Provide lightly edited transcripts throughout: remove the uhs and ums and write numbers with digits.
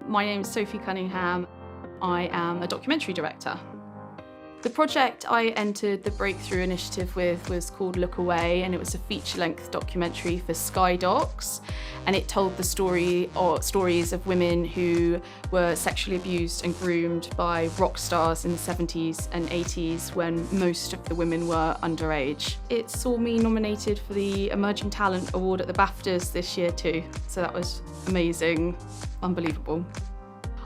My name is Sophie Cunningham. I am a documentary director. The project I entered the Breakthrough Initiative with was called Look Away, and it was a feature-length documentary for Sky Docs, and it told the stories of women who were sexually abused and groomed by rock stars in the 70s and 80s when most of the women were underage. It saw me nominated for the Emerging Talent Award at the BAFTAs this year too, so that was amazing, unbelievable.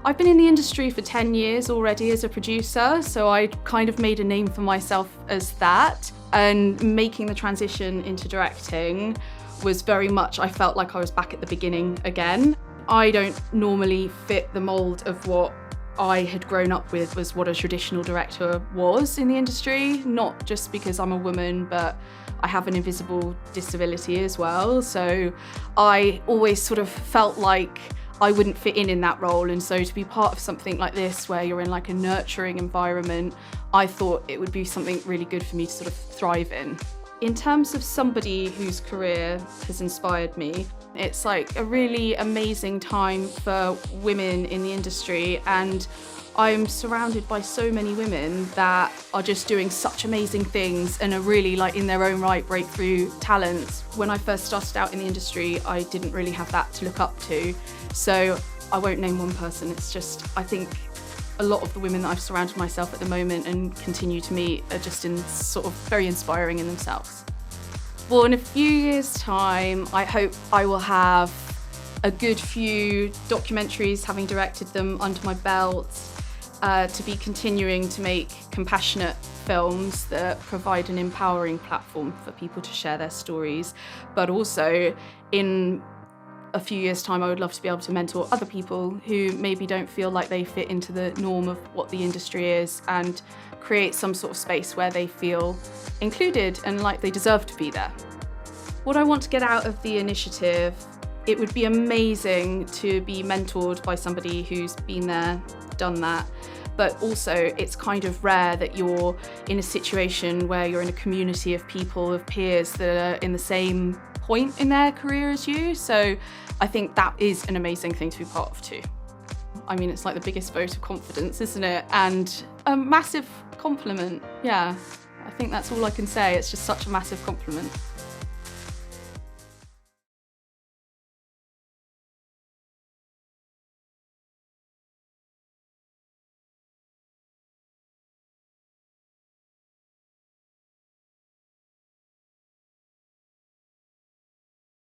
I've been in the industry for 10 years already as a producer, so I kind of made a name for myself as that. And making the transition into directing was very much, I felt like I was back at the beginning again. I don't normally fit the mold of what I had grown up with was what a traditional director was in the industry, not just because I'm a woman, but I have an invisible disability as well. So I always sort of felt like I wouldn't fit in that role, and so to be part of something like this where you're in like a nurturing environment, I thought it would be something really good for me to sort of thrive in. In terms of somebody whose career has inspired me, it's like a really amazing time for women in the industry, and I'm surrounded by so many women that are just doing such amazing things and are really like in their own right breakthrough talents. When I first started out in the industry, I didn't really have that to look up to. So I won't name one person, it's just, I think a lot of the women that I've surrounded myself at the moment and continue to meet are just sort of very inspiring in themselves. Well, in a few years' time, I hope I will have a good few documentaries, having directed them, under my belt, to be continuing to make compassionate films that provide an empowering platform for people to share their stories. But also, in a few years' time, I would love to be able to mentor other people who maybe don't feel like they fit into the norm of what the industry is, and create some sort of space where they feel included and like they deserve to be there. What I want to get out of the initiative, it would be amazing to be mentored by somebody who's been there, done that, but also it's kind of rare that you're in a situation where you're in a community of people, of peers that are in the same point in their career as you. So I think that is an amazing thing to be part of too. I mean, it's like the biggest vote of confidence, isn't it? And a massive compliment, yeah. I think that's all I can say. It's just such a massive compliment.